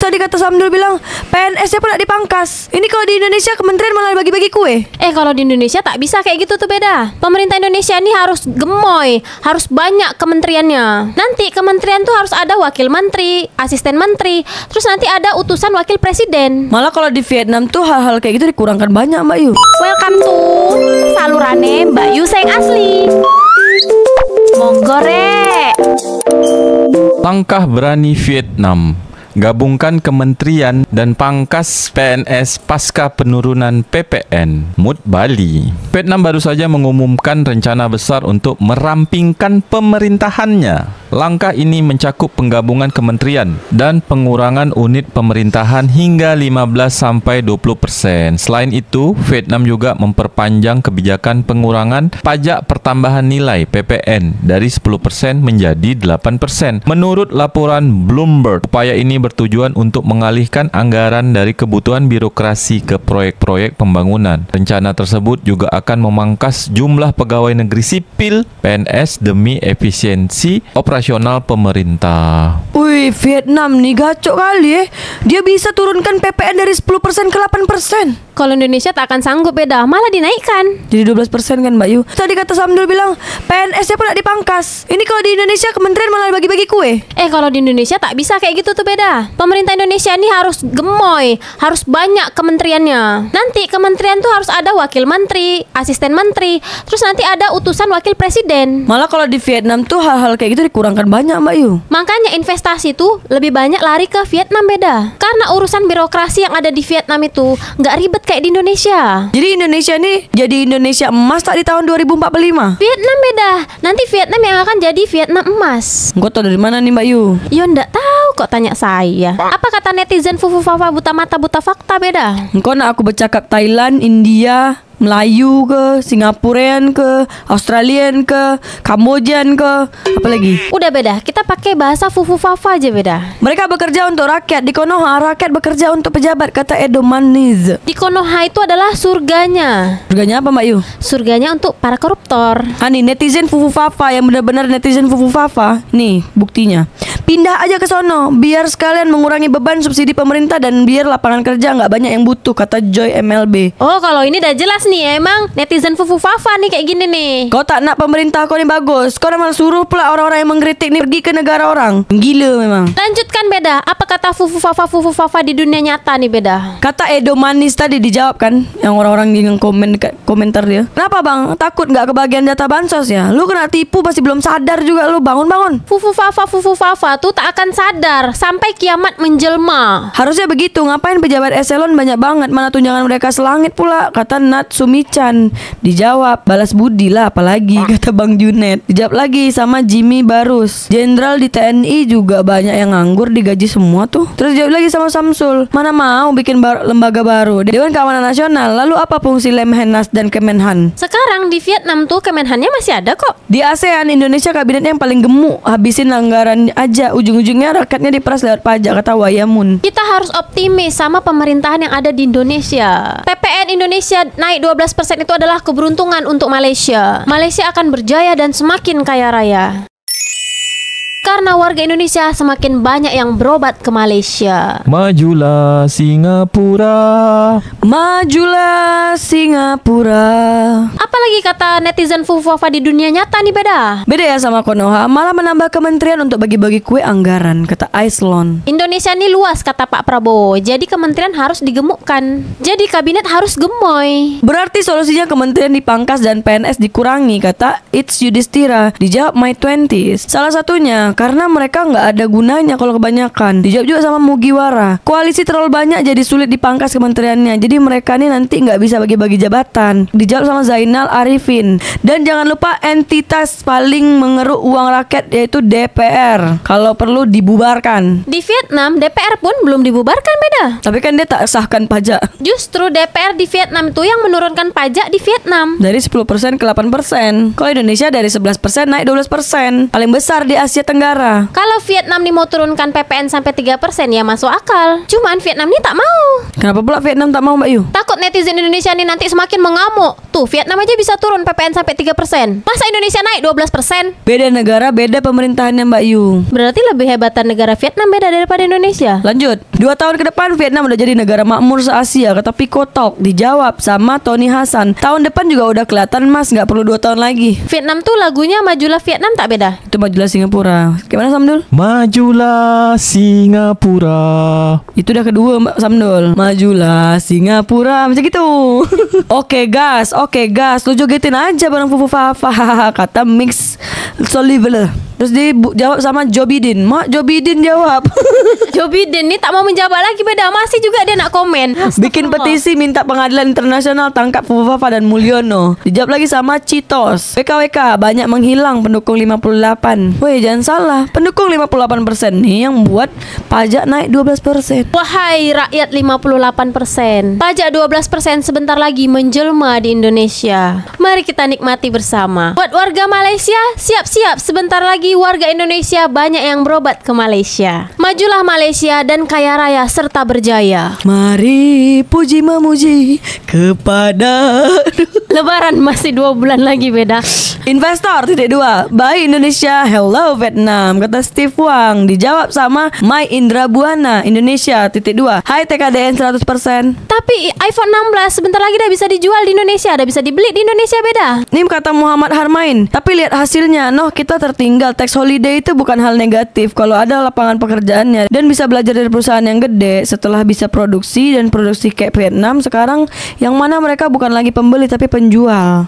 Tadi kata Samdul bilang PNS-nya pun nak dipangkas. Ini kalau di Indonesia kementerian malah bagi-bagi kue. Kalau di Indonesia tak bisa kayak gitu tuh, beda. Pemerintah Indonesia ini harus gemoy, harus banyak kementeriannya. Nanti kementerian tuh harus ada wakil menteri, asisten menteri, terus nanti ada utusan wakil presiden. Malah kalau di Vietnam tuh hal-hal kayak gitu dikurangkan banyak, Mbak Yu. Welcome to salurane Mbak Yu Seng asli. Monggo rek. Langkah berani Vietnam, gabungkan kementerian dan pangkas PNS pasca penurunan PPN. Mood Bali. Vietnam baru saja mengumumkan rencana besar untuk merampingkan pemerintahannya. Langkah ini mencakup penggabungan kementerian dan pengurangan unit pemerintahan hingga 15-20%. Selain itu, Vietnam juga memperpanjang kebijakan pengurangan pajak pertambahan nilai PPN dari 10% menjadi 8%. Menurut laporan Bloomberg, upaya ini bertujuan untuk mengalihkan anggaran dari kebutuhan birokrasi ke proyek-proyek pembangunan. Rencana tersebut juga akan memangkas jumlah pegawai negeri sipil PNS demi efisiensi operasional pemerintah. Wih, Vietnam nih gacok kali Dia bisa turunkan PPN dari 10% ke 8%. Kalau Indonesia tak akan sanggup, beda, malah dinaikkan. Jadi 12% kan, Mbak Yu. Tadi kata Samdul bilang PNS-nya pun nak dipangkas. Ini kalau di Indonesia kementerian malah bagi-bagi kue. Kalau di Indonesia tak bisa kayak gitu tuh, beda. Pemerintah Indonesia ini harus gemoy, harus banyak kementeriannya. Nanti kementerian tuh harus ada wakil menteri, asisten menteri, terus nanti ada utusan wakil presiden. Malah kalau di Vietnam tuh hal-hal kayak gitu dikurangkan banyak, Mbak Yu. Makanya investasi tuh lebih banyak lari ke Vietnam, beda. Karena urusan birokrasi yang ada di Vietnam itu nggak ribet kayak di Indonesia. Jadi Indonesia nih jadi Indonesia emas tak di tahun 2045? Vietnam beda. Nanti Vietnam yang akan jadi Vietnam emas. Engkau tahu dari mana nih, Mbak Yu? Yo ndak tahu kok tanya saya. Apa kata netizen fufu fafa buta mata buta fakta, beda. Engkau nak aku bercakap Thailand, India, Melayu ke, Singaporean ke, Australian ke, Kambojan ke, apa lagi? Udah beda, kita pakai bahasa fufu fafa aja, beda. Mereka bekerja untuk rakyat. Di Konoha rakyat bekerja untuk pejabat, kata Edo Maniz. Di Konoha itu adalah surganya. Surganya apa, Mbak Yu? Surganya untuk para koruptor. Nih netizen fufu fafa yang benar-benar netizen fufu fafa. Nih buktinya. Pindah aja ke sono biar sekalian mengurangi beban subsidi pemerintah dan biar lapangan kerja nggak banyak yang butuh, kata Joy MLB. Oh, kalau ini udah jelas nih, emang netizen fufu fafa nih kayak gini nih. Kau tak nak pemerintah kau nih bagus, kau malah suruh pula orang-orang yang mengkritik nih pergi ke negara orang. Gila memang. Lanjutkan, beda. Apa kata fufu fafa di dunia nyata nih, beda? Kata Edo Manis tadi dijawab kan, yang orang-orang yang komen dekat komentar dia. Kenapa bang? Takut nggak kebagian data bansos ya? Lu kena tipu pasti belum sadar juga lu, bangun. Fufu fafa tuh tak akan sadar sampai kiamat menjelma. Harusnya begitu. Ngapain pejabat eselon banyak banget, mana tunjangan mereka selangit pula, kata Nat Sumichan. Dijawab balas budi lah apalagi, kata Bang Junet. Dijawab lagi sama Jimmy Barus. Jenderal di TNI juga banyak yang nganggur, digaji semua tuh. Terus jawab lagi sama Samsul, mana mau bikin lembaga baru, Dewan Keamanan Nasional. Lalu apa fungsi Lemhanas dan Kemenhan? Sekarang di Vietnam tuh Kemenhannya masih ada kok. Di ASEAN Indonesia kabinetnya yang paling gemuk, habisin anggaran aja, ujung-ujungnya rakyatnya diperas lewat pajak, kata Wayamun. Kita harus optimis sama pemerintahan yang ada di Indonesia. PPN Indonesia naik 12% itu adalah keberuntungan untuk Malaysia. Malaysia akan berjaya dan semakin kaya raya. Karena warga Indonesia semakin banyak yang berobat ke Malaysia. Majulah Singapura. Majulah Singapura. Apalagi kata netizen fufu-fafa di dunia nyata nih, beda. Beda ya sama Konoha, malah menambah kementerian untuk bagi-bagi kue anggaran, kata Aislon. Indonesia ini luas, kata Pak Prabowo. Jadi kementerian harus digemukkan. Jadi kabinet harus gemoy. Berarti solusinya kementerian dipangkas dan PNS dikurangi, kata It's Yudhistira. Dijawab My 20s. Salah satunya karena mereka nggak ada gunanya kalau kebanyakan. Dijawab juga sama Mugiwara. Koalisi terlalu banyak jadi sulit dipangkas kementeriannya. Jadi mereka nih nanti nggak bisa bagi-bagi jabatan. Dijawab sama Zainal Arifin. Dan jangan lupa entitas paling mengeruk uang rakyat yaitu DPR. Kalau perlu dibubarkan. Di Vietnam DPR pun belum dibubarkan, beda. Tapi kan dia tak sahkan pajak. Justru DPR di Vietnam itu yang menurunkan pajak di Vietnam. Dari 10% ke 8%. Kalau Indonesia dari 11% naik 12%. Paling besar di Asia Tenggara Tenggara. Kalau Vietnam nih mau turunkan PPN sampai 3% ya masuk akal. Cuman Vietnam nih tak mau. Kenapa pula Vietnam tak mau, Mbak Yu? Takut netizen Indonesia nih nanti semakin mengamuk. Tuh, Vietnam aja bisa turun PPN sampai 3%. Masa Indonesia naik 12%? Beda negara, beda pemerintahannya, Mbak Yu. Berarti lebih hebatan negara Vietnam beda daripada Indonesia. Lanjut, 2 tahun ke depan Vietnam udah jadi negara makmur se-Asia, kata Pico Talk. Dijawab sama Tony Hasan. Tahun depan juga udah kelihatan mas, nggak perlu 2 tahun lagi. Vietnam tuh lagunya Majulah Vietnam tak beda? Itu majulah Singapura. Gimana Samdul? Majulah Singapura. Itu udah kedua Mbak Samdul. Majulah Singapura. Macam gitu. Oke gas. Lu jogetin aja bareng Fufu Fafa. Kata Mix Soliver. Terus dia jawab sama Jobidin. Mak Jobidin jawab. Joe Biden nih tak mau menjawab lagi beda. Masih juga dia nak komen. Bikin petisi minta pengadilan internasional tangkap Fufu Fafa dan Mulyono. Dijawab lagi sama Citos. WKWK banyak menghilang pendukung 58. Weh jangan salah, pendukung 58% nih yang buat pajak naik 12%. Wahai rakyat 58%, pajak 12% sebentar lagi menjelma di Indonesia. Mari kita nikmati bersama. Buat warga Malaysia, siap-siap sebentar lagi warga Indonesia banyak yang berobat ke Malaysia. Majulah Malaysia dan kaya raya serta berjaya. Mari puji memuji kepada Lebaran masih 2 bulan lagi beda. Investor titik 2. Bye Indonesia, hello Vietnam, kata Steve Wang. Dijawab sama Mai Indra Buana. Indonesia titik 2. Hai TKDN 100%. Tapi iPhone 16 sebentar lagi dah bisa dijual di Indonesia, dah bisa dibeli di Indonesia beda. Nih kata Muhammad Harmain. Tapi lihat hasilnya, noh kita tertinggal. Tax holiday itu bukan hal negatif kalau ada lapangan pekerjaannya dan bisa belajar dari perusahaan yang gede. Setelah bisa produksi dan produksi kayak Vietnam, sekarang yang mana mereka bukan lagi pembeli tapi penjual.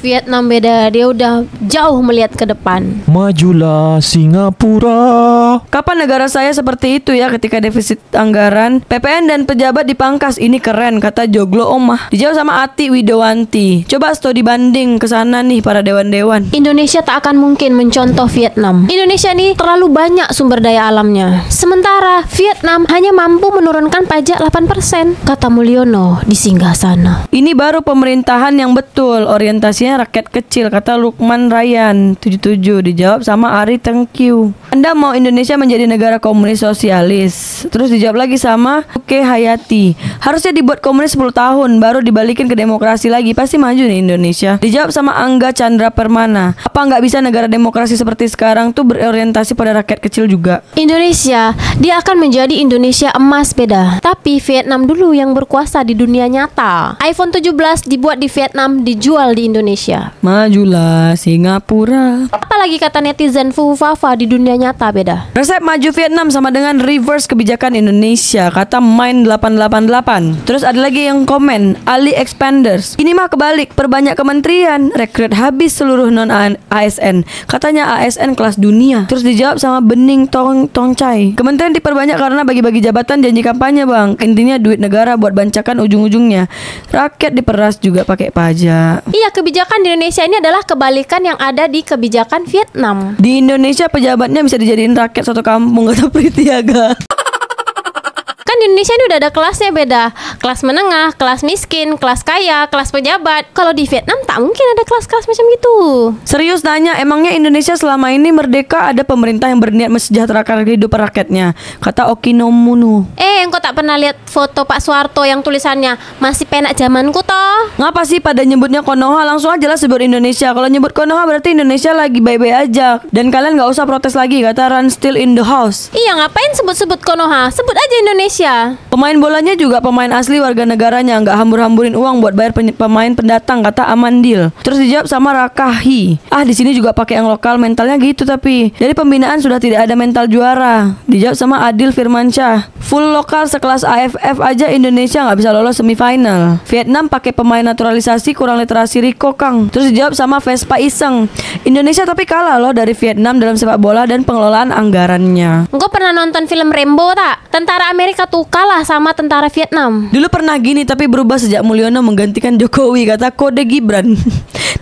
Vietnam beda, dia udah jauh melihat ke depan. Majulah Singapura. Kapan negara saya seperti itu ya ketika defisit anggaran, PPN dan pejabat dipangkas. Ini keren, kata Joglo Omah. Dijawab sama Ati Widowanti. Coba studi banding ke sana nih para dewan-dewan. Indonesia tak akan mungkin mencontoh Vietnam. Indonesia nih terlalu banyak sumber daya alamnya. Sementara Vietnam hanya mampu menurunkan pajak 8%, kata Mulyono di Singgasana. Ini baru pemerintahan yang betul, orientasinya rakyat kecil, kata Lukman Ryan 77. Dijawab sama Ari Tengkiu. Anda mau Indonesia menjadi negara komunis sosialis? Terus dijawab lagi sama Oke Hayati. Harusnya dibuat komunis 10 tahun baru dibalikin ke demokrasi lagi, pasti maju nih Indonesia. Dijawab sama Angga Chandra Permana. Apa nggak bisa negara demokrasi seperti sekarang tuh berorientasi pada rakyat kecil juga? Indonesia, dia akan menjadi Indonesia emas beda. Tapi Vietnam dulu yang berkuasa di dunia nyata. iPhone 17 dibuat di Vietnam, dijual di Indonesia. Majulah Singapura. Apalagi kata netizen Fufu Fafa di dunia nyata beda. Resep maju Vietnam sama dengan reverse kebijakan Indonesia, kata Mind 888. Terus ada lagi yang komen, Ali Expanders. Ini mah kebalik, perbanyak kementerian, rekrut habis seluruh non ASN. Katanya ASN kelas dunia. Terus dijawab sama Bening Tongcai. Kementerian diperbanyak karena bagi-bagi jabatan janji kampanye bang. Intinya duit negara buat bancakan ujung-ujungnya. Rakyat diperas juga pakai pajak. Iya, kebijakan di Indonesia ini adalah kebalikan yang ada di kebijakan Vietnam. Di Indonesia pejabatnya bisa dijadiin rakyat satu kampung, kata Pritiaga. Kan di Indonesia ini udah ada kelasnya beda. Kelas menengah, kelas miskin, kelas kaya, kelas pejabat. Kalau di Vietnam tak mungkin ada kelas-kelas macam gitu. Serius nanya, emangnya Indonesia selama ini merdeka ada pemerintah yang berniat mensejahterakan kehidupan rakyatnya? Kata Okinomunu. Engkau tak pernah lihat foto Pak Soeharto yang tulisannya masih penak zamanku toh? Ngapa sih pada nyebutnya Konoha? Langsung aja lah sebut Indonesia. Kalau nyebut Konoha berarti Indonesia lagi baik-baik aja. Dan kalian gak usah protes lagi, kata Run Still in the House. Iya, ngapain sebut-sebut Konoha? Sebut aja Indonesia. Pemain bolanya juga pemain asli warga negaranya, nggak hambur-hamburin uang buat bayar pemain pendatang, kata Amandil. Terus dijawab sama Rakahi. Di sini juga pakai yang lokal, mentalnya gitu tapi dari pembinaan sudah tidak ada mental juara. Dijawab sama Adil Firmansyah. Full lokal sekelas AFF aja Indonesia nggak bisa lolos semifinal. Vietnam pakai pemain naturalisasi, kurang literasi Rico Kang. Terus dijawab sama Vespa Iseng. Indonesia tapi kalah loh dari Vietnam dalam sepak bola dan pengelolaan anggarannya. Engkau pernah nonton film Rambo tak? Tentara Amerika tuh kalah sama tentara Vietnam. Dulu pernah gini tapi berubah sejak Mulyono menggantikan Jokowi, kata Kode Gibran.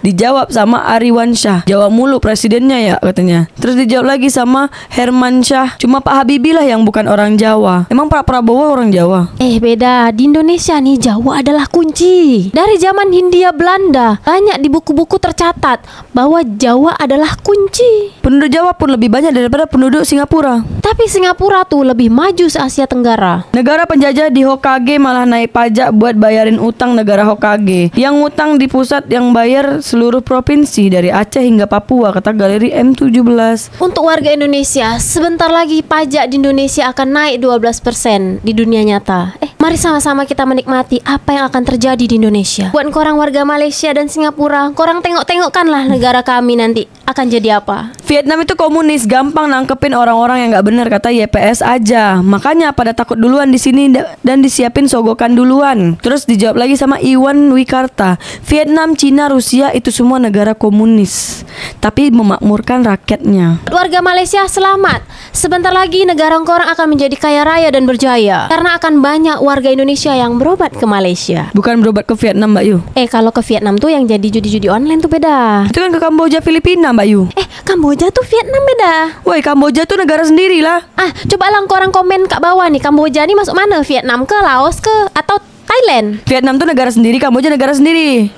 Dijawab sama Ariwan Syah, Jawa mulu presidennya ya katanya. Terus dijawab lagi sama Herman Syah, cuma Pak Habibie lah yang bukan orang Jawa. Emang Pak Prabowo orang Jawa? Beda. Di Indonesia nih Jawa adalah kunci. Dari zaman Hindia Belanda, banyak di buku-buku tercatat bahwa Jawa adalah kunci. Penduduk Jawa pun lebih banyak daripada penduduk Singapura. Tapi Singapura tuh lebih maju se-Asia Tenggara. Negara penjajah di Hokage malah naik pajak buat bayarin utang negara Hokage. Yang utang di pusat yang bayar seluruh provinsi dari Aceh hingga Papua, kata Galeri M17. Untuk warga Indonesia, sebentar lagi pajak di Indonesia akan naik 12% di dunia nyata. Mari sama-sama kita menikmati apa yang akan terjadi di Indonesia. Buat korang warga Malaysia dan Singapura, korang tengok-tengokkanlah negara kami nanti akan jadi apa. Vietnam itu komunis, gampang nangkepin orang-orang yang nggak benar, kata YPS aja. Makanya pada takut duluan di sini dan disiapin sogokan duluan. Terus dijawab lagi sama Iwan Wikarta, Vietnam, Cina, Rusia itu semua negara komunis, tapi memakmurkan rakyatnya. Warga Malaysia selamat. Sebentar lagi negara korang akan menjadi kaya raya dan berjaya, karena akan banyak warga Indonesia yang berobat ke Malaysia. Bukan berobat ke Vietnam, Mbak Yu. Kalau ke Vietnam tuh yang jadi judi-judi online tuh beda. Itu kan ke Kamboja, Filipina, Mbak Yu. Kamboja tuh Vietnam beda. Woi, Kamboja tuh negara sendiri lah. Coba lah korang komen kat bawah nih, Kamboja nih masuk mana? Vietnam ke, Laos ke, atau Thailand? Vietnam tuh negara sendiri, Kamboja negara sendiri.